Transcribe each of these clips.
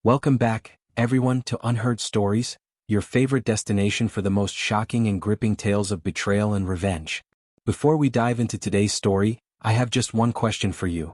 Welcome back, everyone, to Unheard Stories, your favorite destination for the most shocking and gripping tales of betrayal and revenge. Before we dive into today's story, I have just one question for you.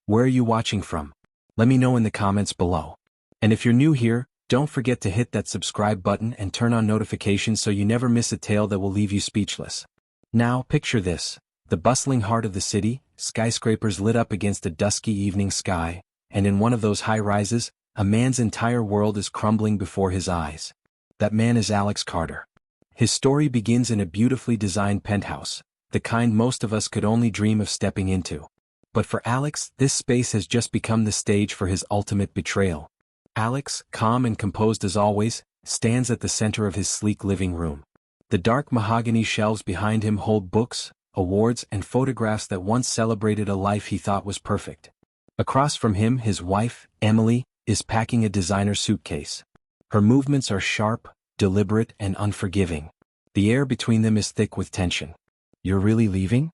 Where are you watching from? Let me know in the comments below. And if you're new here, don't forget to hit that subscribe button and turn on notifications so you never miss a tale that will leave you speechless. Now, picture this: the bustling heart of the city, skyscrapers lit up against a dusky evening sky, and in one of those high-rises, a man's entire world is crumbling before his eyes. That man is Alex Carter. His story begins in a beautifully designed penthouse, the kind most of us could only dream of stepping into. But for Alex, this space has just become the stage for his ultimate betrayal. Alex, calm and composed as always, stands at the center of his sleek living room. The dark mahogany shelves behind him hold books, awards, and photographs that once celebrated a life he thought was perfect. Across from him, his wife, Emily, is packing a designer suitcase. Her movements are sharp, deliberate, and unforgiving. The air between them is thick with tension. "You're really leaving?"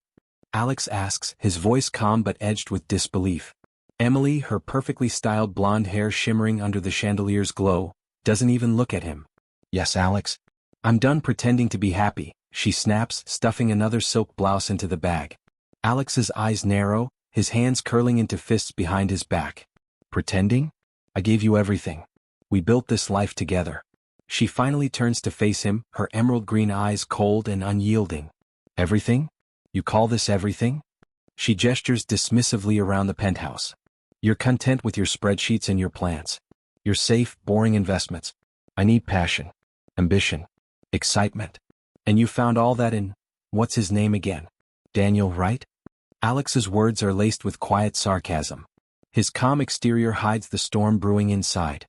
Alex asks, his voice calm but edged with disbelief. Emily, her perfectly styled blonde hair shimmering under the chandelier's glow, doesn't even look at him. "Yes, Alex. I'm done pretending to be happy," she snaps, stuffing another silk blouse into the bag. Alex's eyes narrow, his hands curling into fists behind his back. "Pretending? I gave you everything. We built this life together." She finally turns to face him, her emerald green eyes cold and unyielding. "Everything? You call this everything?" She gestures dismissively around the penthouse. "You're content with your spreadsheets and your plans. Your safe, boring investments. I need passion, ambition, excitement. And you found all that in, what's his name again? Daniel, right?" Alex's words are laced with quiet sarcasm. His calm exterior hides the storm brewing inside.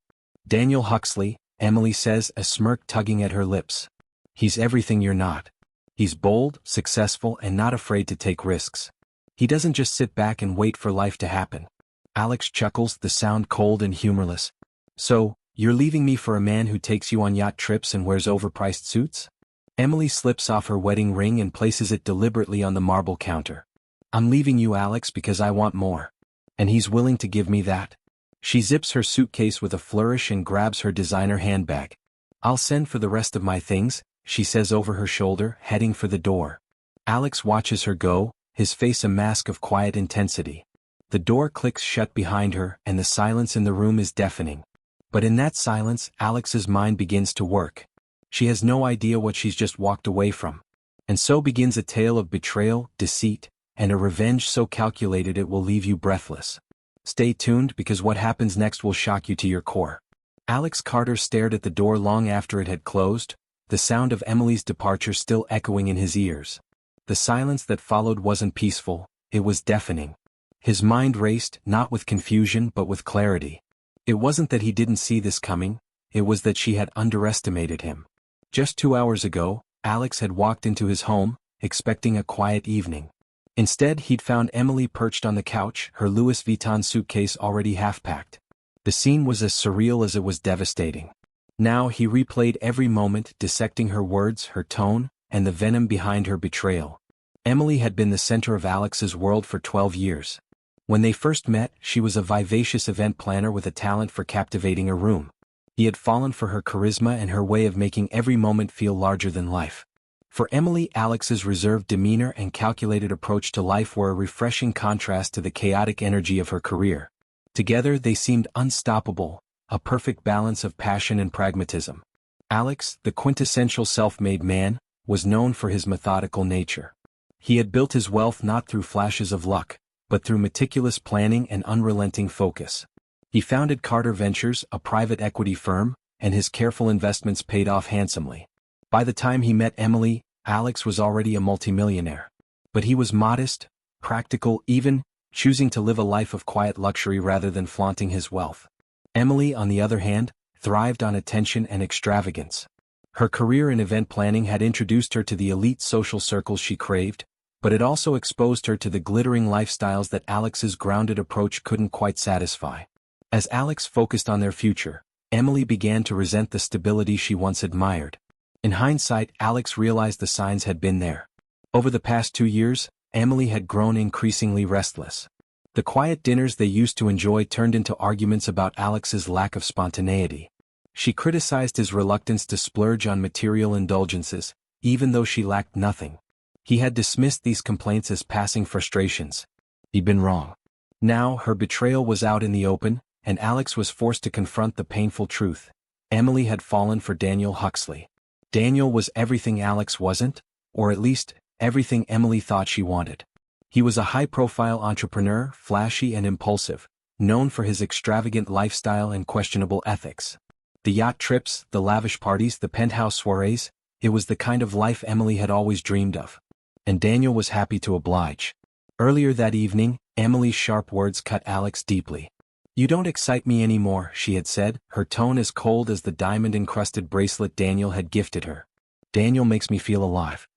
"Daniel Huxley," Emily says, a smirk tugging at her lips. "He's everything you're not. He's bold, successful, and not afraid to take risks. He doesn't just sit back and wait for life to happen." Alex chuckles, the sound cold and humorless. "So, you're leaving me for a man who takes you on yacht trips and wears overpriced suits?" Emily slips off her wedding ring and places it deliberately on the marble counter. "I'm leaving you, Alex, because I want more. And he's willing to give me that." She zips her suitcase with a flourish and grabs her designer handbag. "I'll send for the rest of my things," she says over her shoulder, heading for the door. Alex watches her go, his face a mask of quiet intensity. The door clicks shut behind her, and the silence in the room is deafening. But in that silence, Alex's mind begins to work. She has no idea what she's just walked away from. And so begins a tale of betrayal, deceit, and a revenge so calculated it will leave you breathless. Stay tuned, because what happens next will shock you to your core. Alex Carter stared at the door long after it had closed, the sound of Emily's departure still echoing in his ears. The silence that followed wasn't peaceful, it was deafening. His mind raced, not with confusion but with clarity. It wasn't that he didn't see this coming, it was that she had underestimated him. Just 2 hours ago, Alex had walked into his home, expecting a quiet evening. Instead, he'd found Emily perched on the couch, her Louis Vuitton suitcase already half-packed. The scene was as surreal as it was devastating. Now he replayed every moment, dissecting her words, her tone, and the venom behind her betrayal. Emily had been the center of Alex's world for 12 years. When they first met, she was a vivacious event planner with a talent for captivating a room. He had fallen for her charisma and her way of making every moment feel larger than life. For Emily, Alex's reserved demeanor and calculated approach to life were a refreshing contrast to the chaotic energy of her career. Together they seemed unstoppable, a perfect balance of passion and pragmatism. Alex, the quintessential self-made man, was known for his methodical nature. He had built his wealth not through flashes of luck, but through meticulous planning and unrelenting focus. He founded Carter Ventures, a private equity firm, and his careful investments paid off handsomely. By the time he met Emily, Alex was already a multimillionaire. But he was modest, practical, even choosing to live a life of quiet luxury rather than flaunting his wealth. Emily, on the other hand, thrived on attention and extravagance. Her career in event planning had introduced her to the elite social circles she craved, but it also exposed her to the glittering lifestyles that Alex's grounded approach couldn't quite satisfy. As Alex focused on their future, Emily began to resent the stability she once admired. In hindsight, Alex realized the signs had been there. Over the past 2 years, Emily had grown increasingly restless. The quiet dinners they used to enjoy turned into arguments about Alex's lack of spontaneity. She criticized his reluctance to splurge on material indulgences, even though she lacked nothing. He had dismissed these complaints as passing frustrations. He'd been wrong. Now her betrayal was out in the open, and Alex was forced to confront the painful truth. Emily had fallen for Daniel Huxley. Daniel was everything Alex wasn't, or at least, everything Emily thought she wanted. He was a high-profile entrepreneur, flashy and impulsive, known for his extravagant lifestyle and questionable ethics. The yacht trips, the lavish parties, the penthouse soirees, it was the kind of life Emily had always dreamed of. And Daniel was happy to oblige. Earlier that evening, Emily's sharp words cut Alex deeply. "You don't excite me anymore," she had said, her tone as cold as the diamond-encrusted bracelet Daniel had gifted her. "Daniel makes me feel alive.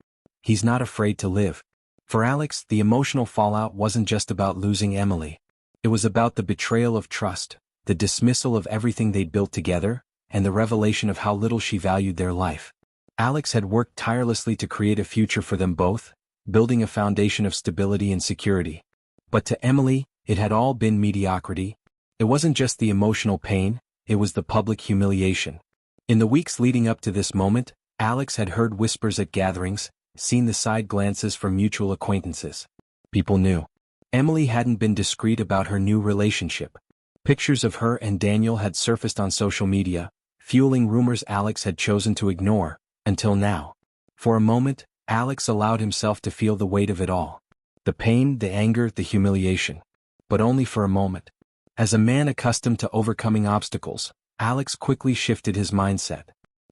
He's not afraid to live." For Alex, the emotional fallout wasn't just about losing Emily. It was about the betrayal of trust, the dismissal of everything they'd built together, and the revelation of how little she valued their life. Alex had worked tirelessly to create a future for them both, building a foundation of stability and security. But to Emily, it had all been mediocrity. It wasn't just the emotional pain, it was the public humiliation. In the weeks leading up to this moment, Alex had heard whispers at gatherings, seen the side glances from mutual acquaintances. People knew. Emily hadn't been discreet about her new relationship. Pictures of her and Daniel had surfaced on social media, fueling rumors Alex had chosen to ignore, until now. For a moment, Alex allowed himself to feel the weight of it all. The pain, the anger, the humiliation. But only for a moment. As a man accustomed to overcoming obstacles, Alex quickly shifted his mindset.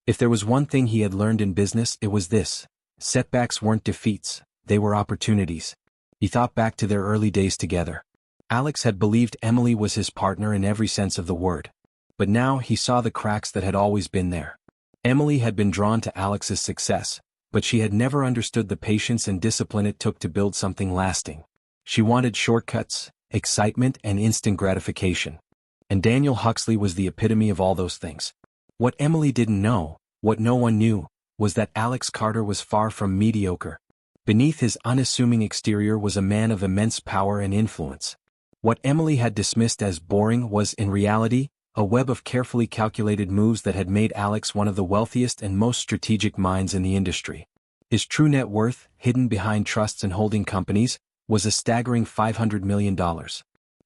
If there was one thing he had learned in business, it was this: setbacks weren't defeats, they were opportunities. He thought back to their early days together. Alex had believed Emily was his partner in every sense of the word. But now he saw the cracks that had always been there. Emily had been drawn to Alex's success, but she had never understood the patience and discipline it took to build something lasting. She wanted shortcuts, excitement, and instant gratification. And Daniel Huxley was the epitome of all those things. What Emily didn't know, what no one knew, was that Alex Carter was far from mediocre. Beneath his unassuming exterior was a man of immense power and influence. What Emily had dismissed as boring was, in reality, a web of carefully calculated moves that had made Alex one of the wealthiest and most strategic minds in the industry. His true net worth, hidden behind trusts and holding companies, was a staggering $500 million.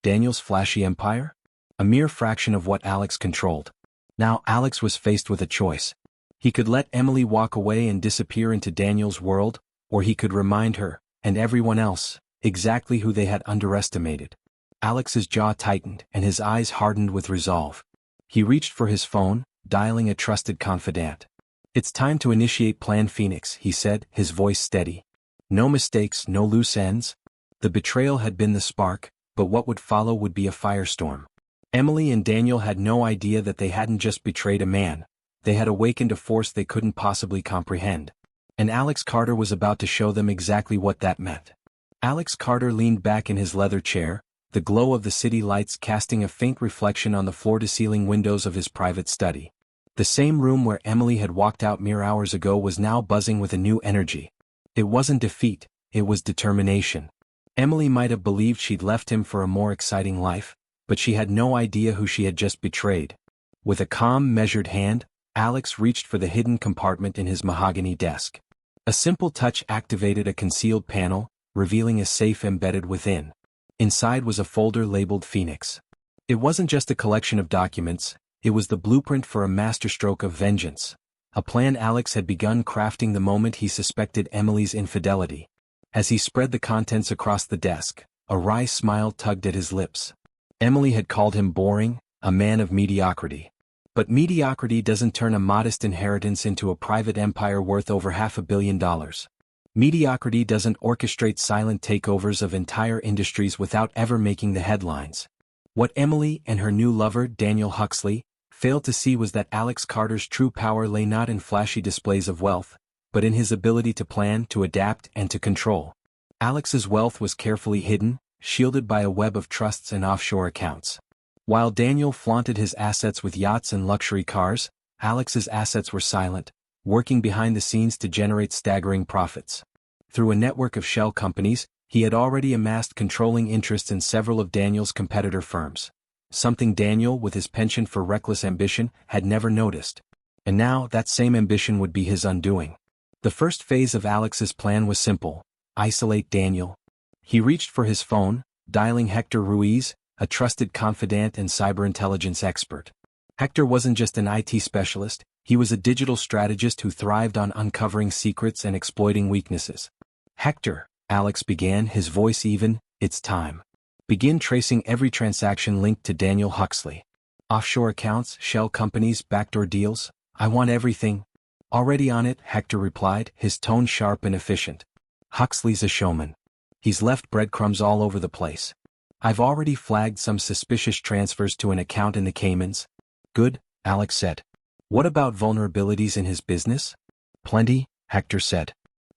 Daniel's flashy empire? A mere fraction of what Alex controlled. Now Alex was faced with a choice. He could let Emily walk away and disappear into Daniel's world, or he could remind her, and everyone else, exactly who they had underestimated. Alex's jaw tightened and his eyes hardened with resolve. He reached for his phone, dialing a trusted confidant. "It's time to initiate Plan Phoenix," he said, his voice steady. "No mistakes, no loose ends." The betrayal had been the spark, but what would follow would be a firestorm. Emily and Daniel had no idea that they hadn't just betrayed a man. They had awakened a force they couldn't possibly comprehend. And Alex Carter was about to show them exactly what that meant. Alex Carter leaned back in his leather chair, the glow of the city lights casting a faint reflection on the floor-to-ceiling windows of his private study. The same room where Emily had walked out mere hours ago was now buzzing with a new energy. It wasn't defeat, it was determination. Emily might have believed she'd left him for a more exciting life, but she had no idea who she had just betrayed. With a calm, measured hand, Alex reached for the hidden compartment in his mahogany desk. A simple touch activated a concealed panel, revealing a safe embedded within. Inside was a folder labeled Phoenix. It wasn't just a collection of documents, it was the blueprint for a masterstroke of vengeance. A plan Alex had begun crafting the moment he suspected Emily's infidelity. As he spread the contents across the desk, a wry smile tugged at his lips. Emily had called him boring, a man of mediocrity. But mediocrity doesn't turn a modest inheritance into a private empire worth over $500 million. Mediocrity doesn't orchestrate silent takeovers of entire industries without ever making the headlines. What Emily and her new lover, Daniel Huxley, failed to see was that Alex Carter's true power lay not in flashy displays of wealth, but in his ability to plan, to adapt, and to control. Alex's wealth was carefully hidden, shielded by a web of trusts and offshore accounts. While Daniel flaunted his assets with yachts and luxury cars, Alex's assets were silent, working behind the scenes to generate staggering profits. Through a network of shell companies, He had already amassed controlling interests in several of Daniel's competitor firms. Something Daniel, with his penchant for reckless ambition, had never noticed. And now that same ambition would be his undoing. The first phase of Alex's plan was simple: isolate Daniel. He reached for his phone, dialing Hector Ruiz, a trusted confidant and cyberintelligence expert. Hector wasn't just an IT specialist, he was a digital strategist who thrived on uncovering secrets and exploiting weaknesses. "Hector," Alex began, his voice even, "it's time. Begin tracing every transaction linked to Daniel Huxley. Offshore accounts, shell companies, backdoor deals. I want everything." "Already on it," Hector replied, his tone sharp and efficient. "Huxley's a showman. He's left breadcrumbs all over the place. I've already flagged some suspicious transfers to an account in the Caymans." "Good," Alex said. "What about vulnerabilities in his business?" "Plenty," Hector said.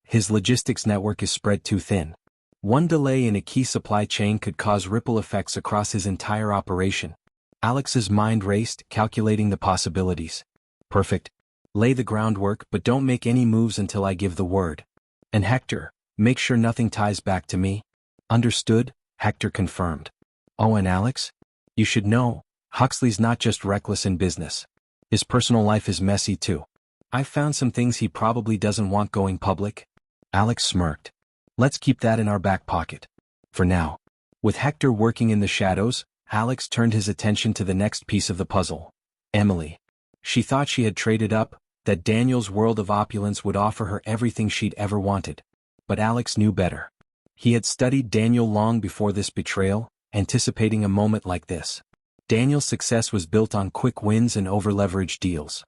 "His logistics network is spread too thin. One delay in a key supply chain could cause ripple effects across his entire operation." Alex's mind raced, calculating the possibilities. "Perfect. Lay the groundwork, but don't make any moves until I give the word. And Hector, make sure nothing ties back to me." "Understood," Hector confirmed. "Oh, and Alex? You should know, Huxley's not just reckless in business. His personal life is messy too. I've found some things he probably doesn't want going public." Alex smirked. "Let's keep that in our back pocket. For now." With Hector working in the shadows, Alex turned his attention to the next piece of the puzzle: Emily. She thought she had traded up, that Daniel's world of opulence would offer her everything she'd ever wanted. But Alex knew better. He had studied Daniel long before this betrayal, anticipating a moment like this. Daniel's success was built on quick wins and over-leveraged deals.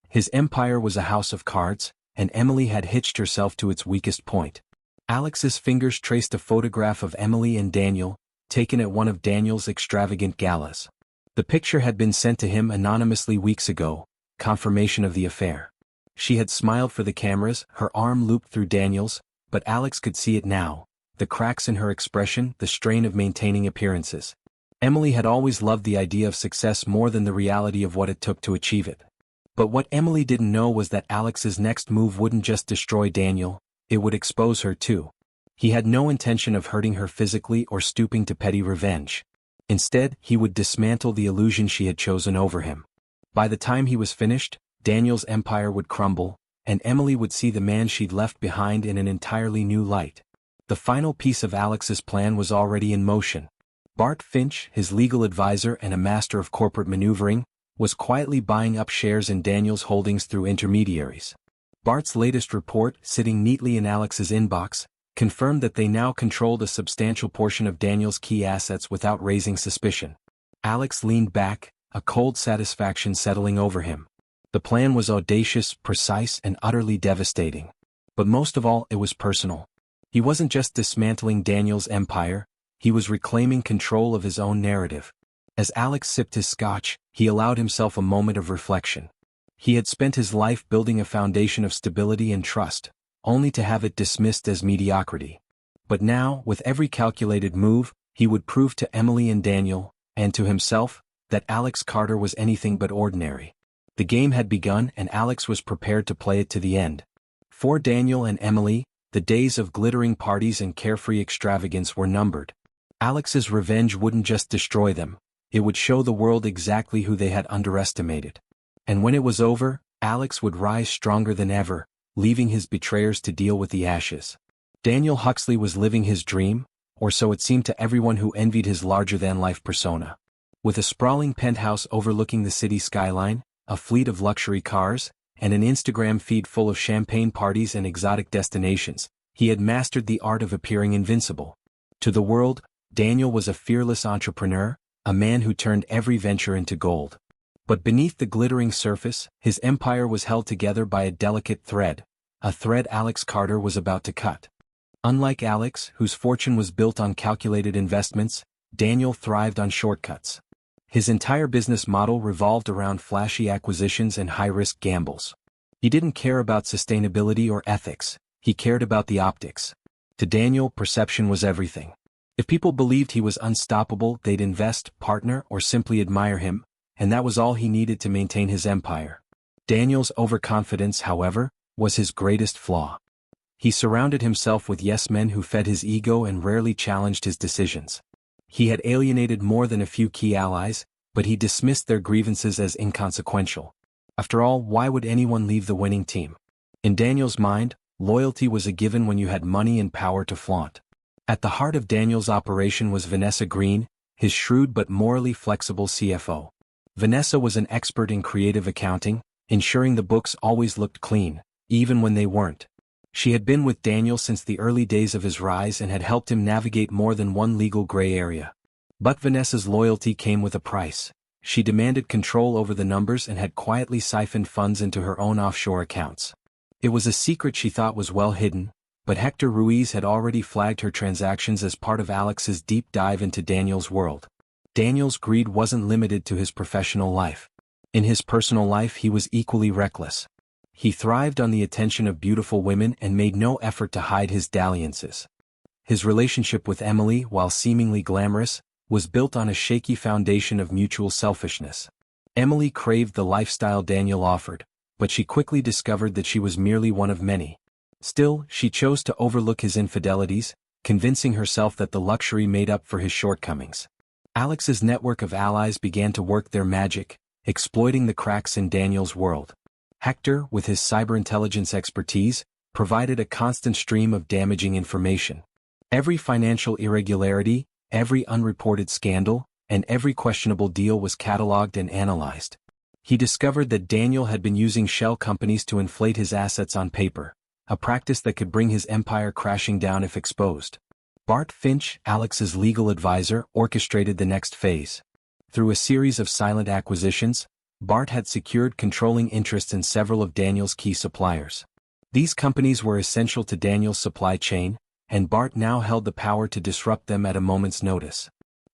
His empire was a house of cards, and Emily had hitched herself to its weakest point. Alex's fingers traced a photograph of Emily and Daniel, taken at one of Daniel's extravagant galas. The picture had been sent to him anonymously weeks ago, confirmation of the affair. She had smiled for the cameras, her arm looped through Daniel's, but Alex could see it now: the cracks in her expression, the strain of maintaining appearances. Emily had always loved the idea of success more than the reality of what it took to achieve it. But what Emily didn't know was that Alex's next move wouldn't just destroy Daniel, it would expose her too. He had no intention of hurting her physically or stooping to petty revenge. Instead, he would dismantle the illusion she had chosen over him. By the time he was finished, Daniel's empire would crumble, and Emily would see the man she'd left behind in an entirely new light. The final piece of Alex's plan was already in motion. Bart Finch, his legal advisor and a master of corporate maneuvering, was quietly buying up shares in Daniel's holdings through intermediaries. Bart's latest report, sitting neatly in Alex's inbox, confirmed that they now controlled a substantial portion of Daniel's key assets without raising suspicion. Alex leaned back, a cold satisfaction settling over him. The plan was audacious, precise, and utterly devastating. But most of all, it was personal. He wasn't just dismantling Daniel's empire, he was reclaiming control of his own narrative. As Alex sipped his scotch, he allowed himself a moment of reflection. He had spent his life building a foundation of stability and trust, only to have it dismissed as mediocrity. But now, with every calculated move, he would prove to Emily and Daniel, and to himself, that Alex Carter was anything but ordinary. The game had begun and Alex was prepared to play it to the end. For Daniel and Emily, the days of glittering parties and carefree extravagance were numbered. Alex's revenge wouldn't just destroy them, it would show the world exactly who they had underestimated. And when it was over, Alex would rise stronger than ever, leaving his betrayers to deal with the ashes. Daniel Huxley was living his dream, or so it seemed to everyone who envied his larger-than-life persona. With a sprawling penthouse overlooking the city skyline, a fleet of luxury cars, and an Instagram feed full of champagne parties and exotic destinations, he had mastered the art of appearing invincible. To the world, Daniel was a fearless entrepreneur, a man who turned every venture into gold. But beneath the glittering surface, his empire was held together by a delicate thread, a thread Alex Carter was about to cut. Unlike Alex, whose fortune was built on calculated investments, Daniel thrived on shortcuts. His entire business model revolved around flashy acquisitions and high-risk gambles. He didn't care about sustainability or ethics, he cared about the optics. To Daniel, perception was everything. If people believed he was unstoppable, they'd invest, partner, or simply admire him, and that was all he needed to maintain his empire. Daniel's overconfidence, however, was his greatest flaw. He surrounded himself with yes-men who fed his ego and rarely challenged his decisions. He had alienated more than a few key allies, but he dismissed their grievances as inconsequential. After all, why would anyone leave the winning team? In Daniel's mind, loyalty was a given when you had money and power to flaunt. At the heart of Daniel's operation was Vanessa Green, his shrewd but morally flexible CFO. Vanessa was an expert in creative accounting, ensuring the books always looked clean, even when they weren't. She had been with Daniel since the early days of his rise and had helped him navigate more than one legal gray area. But Vanessa's loyalty came with a price. She demanded control over the numbers and had quietly siphoned funds into her own offshore accounts. It was a secret she thought was well hidden, but Hector Ruiz had already flagged her transactions as part of Alex's deep dive into Daniel's world. Daniel's greed wasn't limited to his professional life. In his personal life he was equally reckless. He thrived on the attention of beautiful women and made no effort to hide his dalliances. His relationship with Emily, while seemingly glamorous, was built on a shaky foundation of mutual selfishness. Emily craved the lifestyle Daniel offered, but she quickly discovered that she was merely one of many. Still, she chose to overlook his infidelities, convincing herself that the luxury made up for his shortcomings. Alex's network of allies began to work their magic, exploiting the cracks in Daniel's world. Hector, with his cyberintelligence expertise, provided a constant stream of damaging information. Every financial irregularity, every unreported scandal, and every questionable deal was cataloged and analyzed. He discovered that Daniel had been using shell companies to inflate his assets on paper, a practice that could bring his empire crashing down if exposed. Bart Finch, Alex's legal advisor, orchestrated the next phase. Through a series of silent acquisitions, Bart had secured controlling interests in several of Daniel's key suppliers. These companies were essential to Daniel's supply chain, and Bart now held the power to disrupt them at a moment's notice.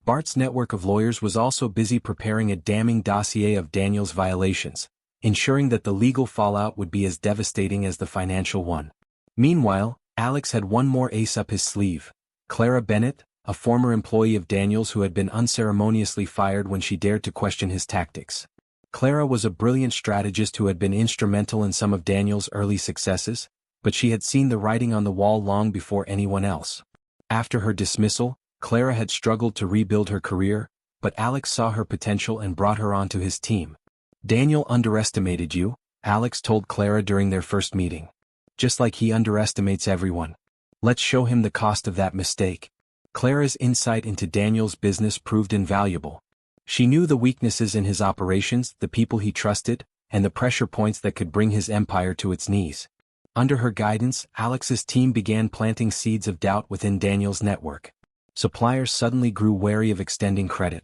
Bart's network of lawyers was also busy preparing a damning dossier of Daniel's violations, ensuring that the legal fallout would be as devastating as the financial one. Meanwhile, Alex had one more ace up his sleeve. Clara Bennett, a former employee of Daniel's who had been unceremoniously fired when she dared to question his tactics. Clara was a brilliant strategist who had been instrumental in some of Daniel's early successes, but she had seen the writing on the wall long before anyone else. After her dismissal, Clara had struggled to rebuild her career, but Alex saw her potential and brought her onto his team. Daniel underestimated you, Alex told Clara during their first meeting. Just like he underestimates everyone. Let's show him the cost of that mistake. Clara's insight into Daniel's business proved invaluable. She knew the weaknesses in his operations, the people he trusted, and the pressure points that could bring his empire to its knees. Under her guidance, Alex's team began planting seeds of doubt within Daniel's network. Suppliers suddenly grew wary of extending credit.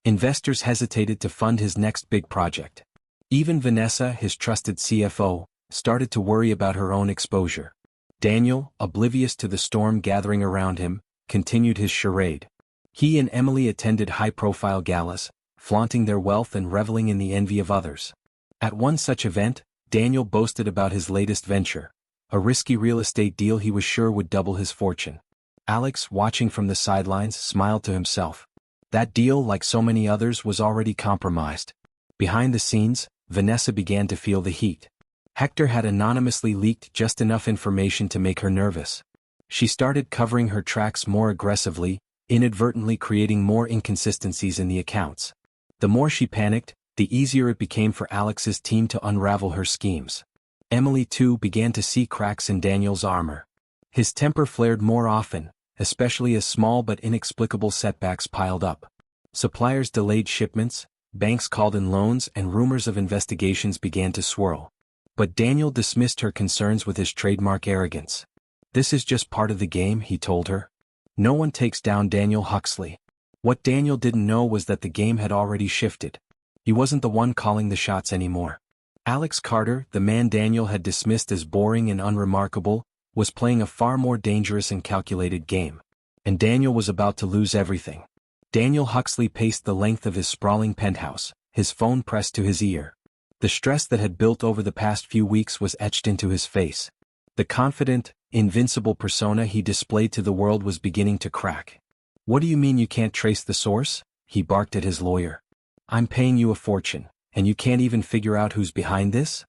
Investors hesitated to fund his next big project. Even Vanessa, his trusted CFO, started to worry about her own exposure. Daniel, oblivious to the storm gathering around him, continued his charade. He and Emily attended high-profile galas, flaunting their wealth and reveling in the envy of others. At one such event, Daniel boasted about his latest venture, a risky real estate deal he was sure would double his fortune. Alex, watching from the sidelines, smiled to himself. That deal, like so many others, was already compromised. Behind the scenes, Vanessa began to feel the heat. Hector had anonymously leaked just enough information to make her nervous. She started covering her tracks more aggressively, inadvertently creating more inconsistencies in the accounts. The more she panicked, the easier it became for Alex's team to unravel her schemes. Emily too began to see cracks in Daniel's armor. His temper flared more often, especially as small but inexplicable setbacks piled up. Suppliers delayed shipments, banks called in loans, and rumors of investigations began to swirl. But Daniel dismissed her concerns with his trademark arrogance. This is just part of the game, he told her. No one takes down Daniel Huxley. What Daniel didn't know was that the game had already shifted. He wasn't the one calling the shots anymore. Alex Carter, the man Daniel had dismissed as boring and unremarkable, was playing a far more dangerous and calculated game. And Daniel was about to lose everything. Daniel Huxley paced the length of his sprawling penthouse, his phone pressed to his ear. The stress that had built over the past few weeks was etched into his face. The confident, invincible persona he displayed to the world was beginning to crack. "What do you mean you can't trace the source?" he barked at his lawyer. "I'm paying you a fortune, and you can't even figure out who's behind this?"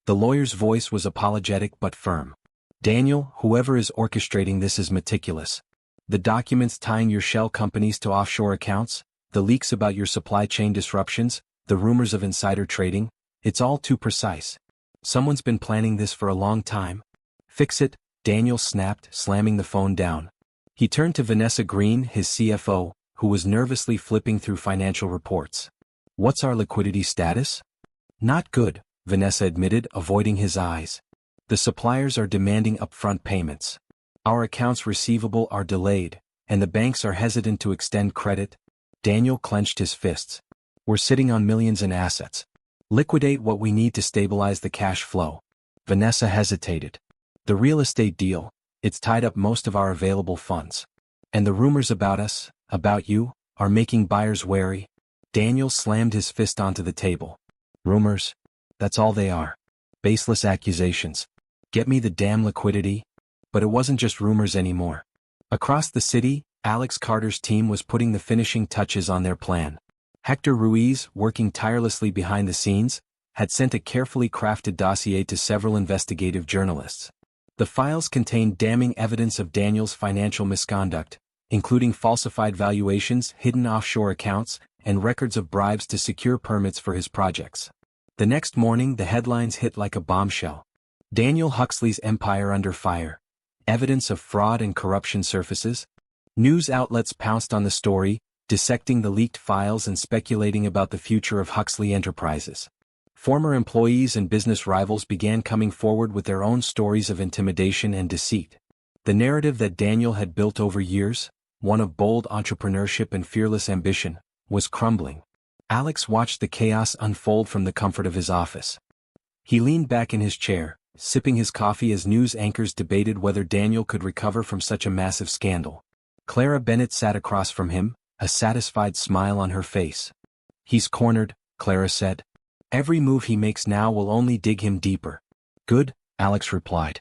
The lawyer's voice was apologetic but firm. Daniel, whoever is orchestrating this is meticulous. The documents tying your shell companies to offshore accounts, the leaks about your supply chain disruptions, the rumors of insider trading, it's all too precise. Someone's been planning this for a long time. Fix it, Daniel snapped, slamming the phone down. He turned to Vanessa Green, his CFO, who was nervously flipping through financial reports. What's our liquidity status? Not good, Vanessa admitted, avoiding his eyes. The suppliers are demanding upfront payments. Our accounts receivable are delayed, and the banks are hesitant to extend credit. Daniel clenched his fists. We're sitting on millions in assets. Liquidate what we need to stabilize the cash flow. Vanessa hesitated. The real estate deal, it's tied up most of our available funds. And the rumors about us, about you, are making buyers wary. Daniel slammed his fist onto the table. Rumors? That's all they are. Baseless accusations. Get me the damn liquidity. But it wasn't just rumors anymore. Across the city, Alex Carter's team was putting the finishing touches on their plan. Hector Ruiz, working tirelessly behind the scenes, had sent a carefully crafted dossier to several investigative journalists. The files contained damning evidence of Daniel's financial misconduct, including falsified valuations, hidden offshore accounts, and records of bribes to secure permits for his projects. The next morning, the headlines hit like a bombshell. Daniel Huxley's empire under fire. Evidence of fraud and corruption surfaces. News outlets pounced on the story, dissecting the leaked files and speculating about the future of Huxley Enterprises. Former employees and business rivals began coming forward with their own stories of intimidation and deceit. The narrative that Daniel had built over years, one of bold entrepreneurship and fearless ambition, was crumbling. Alex watched the chaos unfold from the comfort of his office. He leaned back in his chair, sipping his coffee as news anchors debated whether Daniel could recover from such a massive scandal. Clara Bennett sat across from him, a satisfied smile on her face. He's cornered, Clara said. Every move he makes now will only dig him deeper. Good, Alex replied.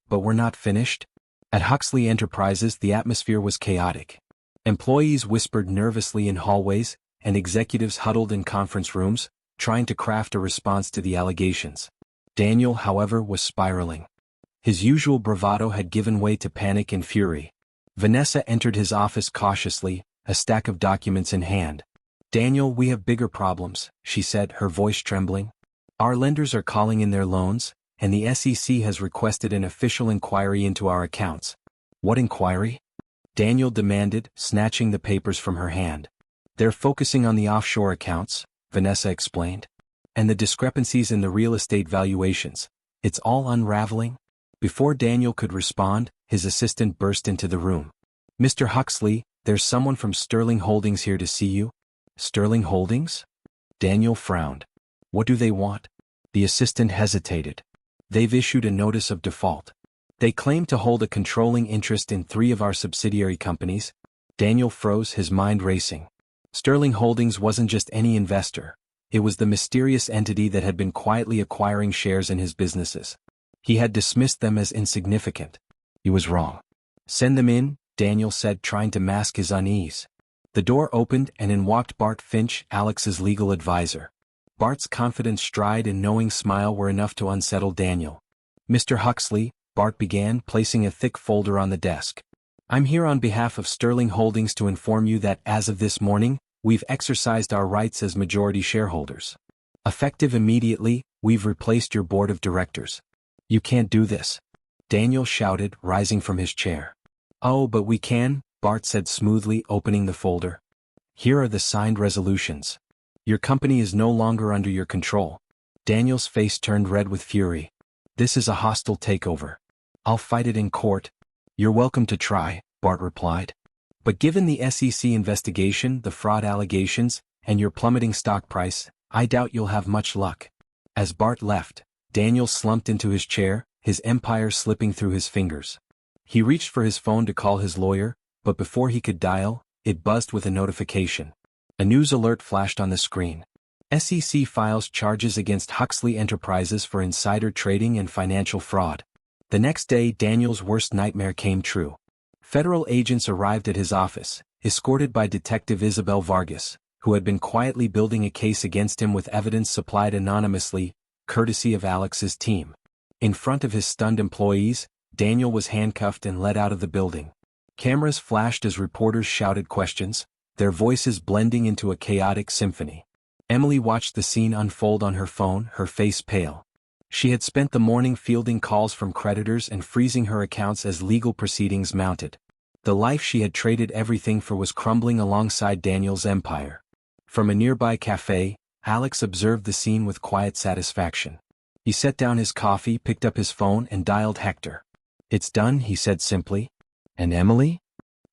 But we're not finished. At Huxley Enterprises the atmosphere was chaotic. Employees whispered nervously in hallways, and executives huddled in conference rooms, trying to craft a response to the allegations. Daniel, however, was spiraling. His usual bravado had given way to panic and fury. Vanessa entered his office cautiously, a stack of documents in hand. Daniel, we have bigger problems, she said, her voice trembling. Our lenders are calling in their loans, and the SEC has requested an official inquiry into our accounts. What inquiry? Daniel demanded, snatching the papers from her hand. They're focusing on the offshore accounts, Vanessa explained. And the discrepancies in the real estate valuations. It's all unraveling. Before Daniel could respond, his assistant burst into the room. Mr. Huxley, there's someone from Sterling Holdings here to see you. Sterling Holdings? Daniel frowned. What do they want? The assistant hesitated. They've issued a notice of default. They claim to hold a controlling interest in 3 of our subsidiary companies. Daniel froze, his mind racing. Sterling Holdings wasn't just any investor. It was the mysterious entity that had been quietly acquiring shares in his businesses. He had dismissed them as insignificant. He was wrong. Send them in, Daniel said, trying to mask his unease. The door opened and in walked Bart Finch, Alex's legal advisor. Bart's confident stride and knowing smile were enough to unsettle Daniel. Mr. Huxley, Bart began, placing a thick folder on the desk. I'm here on behalf of Sterling Holdings to inform you that as of this morning, we've exercised our rights as majority shareholders. Effective immediately, we've replaced your board of directors. You can't do this, Daniel shouted, rising from his chair. Oh, but we can, Bart said smoothly, opening the folder. Here are the signed resolutions. Your company is no longer under your control. Daniel's face turned red with fury. This is a hostile takeover. I'll fight it in court. You're welcome to try, Bart replied. But given the SEC investigation, the fraud allegations, and your plummeting stock price, I doubt you'll have much luck. As Bart left, Daniel slumped into his chair, his empire slipping through his fingers. He reached for his phone to call his lawyer, but before he could dial, it buzzed with a notification. A news alert flashed on the screen. SEC files charges against Huxley Enterprises for insider trading and financial fraud. The next day, Daniel's worst nightmare came true. Federal agents arrived at his office, escorted by Detective Isabel Vargas, who had been quietly building a case against him with evidence supplied anonymously, courtesy of Alex's team. In front of his stunned employees, Daniel was handcuffed and led out of the building. Cameras flashed as reporters shouted questions, their voices blending into a chaotic symphony. Emily watched the scene unfold on her phone, her face pale. She had spent the morning fielding calls from creditors and freezing her accounts as legal proceedings mounted. The life she had traded everything for was crumbling alongside Daniel's empire. From a nearby cafe, Alex observed the scene with quiet satisfaction. He set down his coffee, picked up his phone, and dialed Hector. "It's done," he said simply. "And Emily?"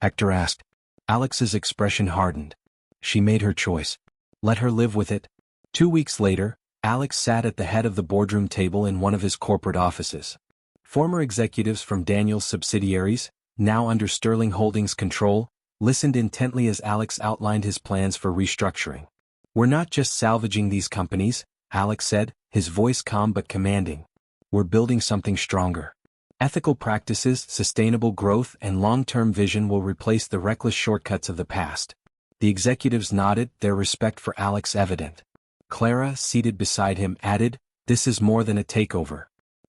Hector asked. Alex's expression hardened. "She made her choice. Let her live with it." 2 weeks later, Alex sat at the head of the boardroom table in one of his corporate offices. Former executives from Daniel's subsidiaries, now under Sterling Holdings' control, listened intently as Alex outlined his plans for restructuring. "We're not just salvaging these companies," Alex said, his voice calm but commanding. "We're building something stronger. Ethical practices, sustainable growth, and long-term vision will replace the reckless shortcuts of the past." The executives nodded, their respect for Alex evident. Clara, seated beside him, added, "This is more than a takeover.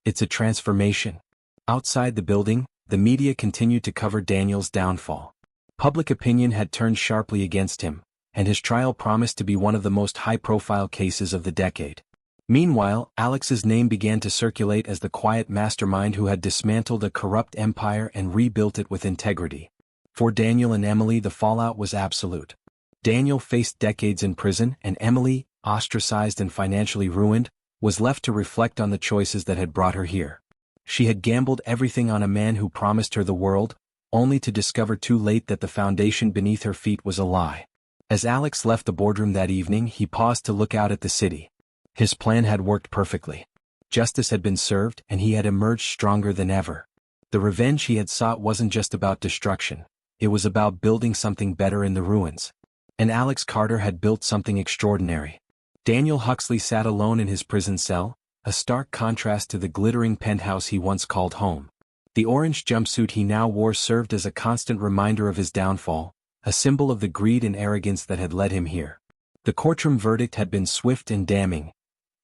It's a transformation." Outside the building, the media continued to cover Daniel's downfall. Public opinion had turned sharply against him, and his trial promised to be one of the most high-profile cases of the decade. Meanwhile, Alex's name began to circulate as the quiet mastermind who had dismantled a corrupt empire and rebuilt it with integrity. For Daniel and Emily, the fallout was absolute. Daniel faced decades in prison, and Emily, ostracized and financially ruined, was left to reflect on the choices that had brought her here. She had gambled everything on a man who promised her the world, only to discover too late that the foundation beneath her feet was a lie. As Alex left the boardroom that evening, he paused to look out at the city. His plan had worked perfectly. Justice had been served, and he had emerged stronger than ever. The revenge he had sought wasn't just about destruction. It was about building something better in the ruins. And Alex Carter had built something extraordinary. Daniel Huxley sat alone in his prison cell, a stark contrast to the glittering penthouse he once called home. The orange jumpsuit he now wore served as a constant reminder of his downfall, a symbol of the greed and arrogance that had led him here. The courtroom verdict had been swift and damning.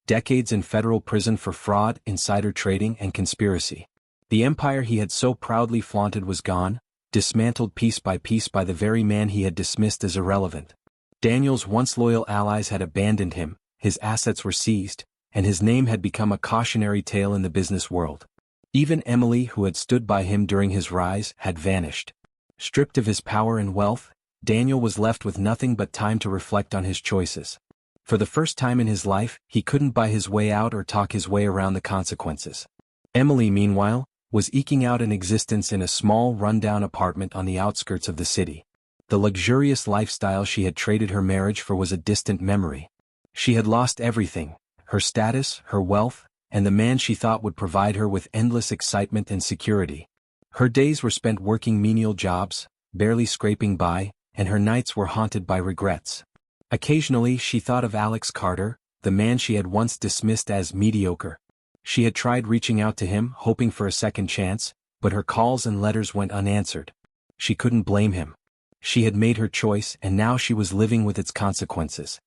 Decades in federal prison for fraud, insider trading, and conspiracy. The empire he had so proudly flaunted was gone, dismantled piece by piece by the very man he had dismissed as irrelevant. Daniel's once loyal allies had abandoned him, his assets were seized, and his name had become a cautionary tale in the business world. Even Emily, who had stood by him during his rise, had vanished. Stripped of his power and wealth, Daniel was left with nothing but time to reflect on his choices. For the first time in his life, he couldn't buy his way out or talk his way around the consequences. Emily, meanwhile, was eking out an existence in a small, run-down apartment on the outskirts of the city. The luxurious lifestyle she had traded her marriage for was a distant memory. She had lost everything: her status, her wealth, and the man she thought would provide her with endless excitement and security. Her days were spent working menial jobs, barely scraping by, and her nights were haunted by regrets. Occasionally she thought of Alex Carter, the man she had once dismissed as mediocre. She had tried reaching out to him, hoping for a second chance, but her calls and letters went unanswered. She couldn't blame him. She had made her choice, and now she was living with its consequences.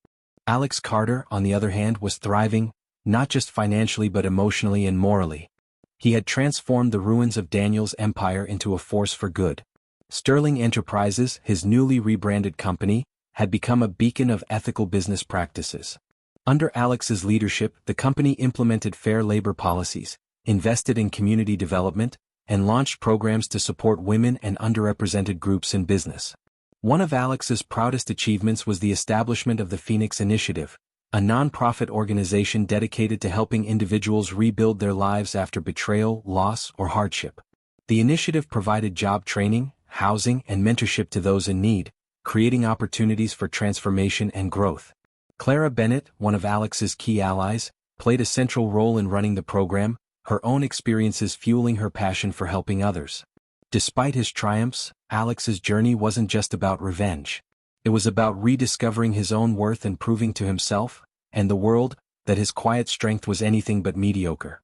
Alex Carter, on the other hand, was thriving, not just financially but emotionally and morally. He had transformed the ruins of Daniel's empire into a force for good. Sterling Enterprises, his newly rebranded company, had become a beacon of ethical business practices. Under Alex's leadership, the company implemented fair labor policies, invested in community development, and launched programs to support women and underrepresented groups in business. One of Alex's proudest achievements was the establishment of the Phoenix Initiative, a non-profit organization dedicated to helping individuals rebuild their lives after betrayal, loss, or hardship. The initiative provided job training, housing, and mentorship to those in need, creating opportunities for transformation and growth. Clara Bennett, one of Alex's key allies, played a central role in running the program, her own experiences fueling her passion for helping others. Despite his triumphs, Alex's journey wasn't just about revenge. It was about rediscovering his own worth and proving to himself, and the world, that his quiet strength was anything but mediocre.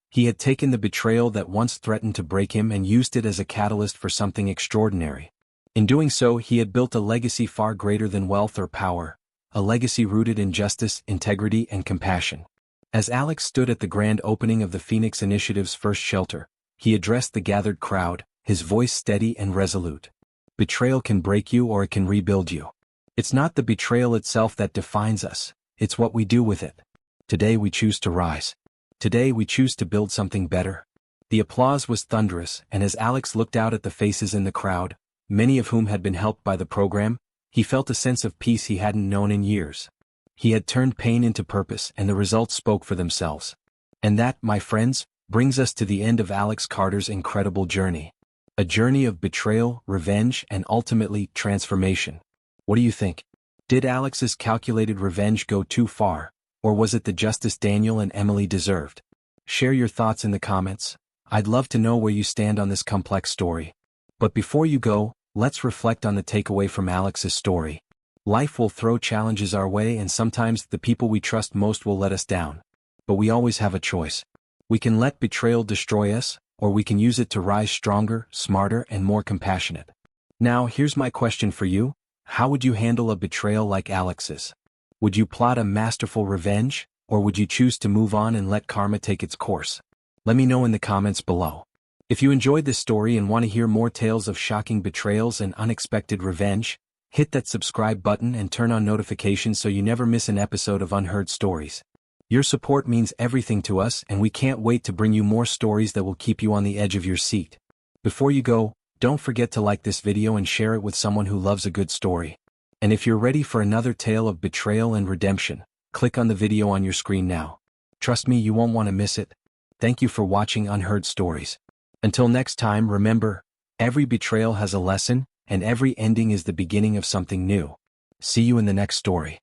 He had taken the betrayal that once threatened to break him and used it as a catalyst for something extraordinary. In doing so, he had built a legacy far greater than wealth or power, a legacy rooted in justice, integrity, and compassion. As Alex stood at the grand opening of the Phoenix Initiative's first shelter, He addressed the gathered crowd, his voice steady and resolute. Betrayal can break you or it can rebuild you. It's not the betrayal itself that defines us, it's what we do with it. Today we choose to rise. Today we choose to build something better. The applause was thunderous, and as Alex looked out at the faces in the crowd, many of whom had been helped by the program, he felt a sense of peace he hadn't known in years. He had turned pain into purpose, and the results spoke for themselves. And that, my friends, brings us to the end of Alex Carter's incredible journey. A journey of betrayal, revenge, and ultimately, transformation. What do you think? Did Alex's calculated revenge go too far, or was it the justice Daniel and Emily deserved? Share your thoughts in the comments. I'd love to know where you stand on this complex story. But before you go, let's reflect on the takeaway from Alex's story. Life will throw challenges our way, and sometimes the people we trust most will let us down. But we always have a choice. We can let betrayal destroy us, or we can use it to rise stronger, smarter, and more compassionate. Now, here's my question for you. How would you handle a betrayal like Alex's? Would you plot a masterful revenge, or would you choose to move on and let karma take its course? Let me know in the comments below. If you enjoyed this story and want to hear more tales of shocking betrayals and unexpected revenge, hit that subscribe button and turn on notifications so you never miss an episode of Unheard Stories. Your support means everything to us, and we can't wait to bring you more stories that will keep you on the edge of your seat. Before you go, don't forget to like this video and share it with someone who loves a good story. And if you're ready for another tale of betrayal and redemption, click on the video on your screen now. Trust me, you won't want to miss it. Thank you for watching Unheard Stories. Until next time, remember, every betrayal has a lesson, and every ending is the beginning of something new. See you in the next story.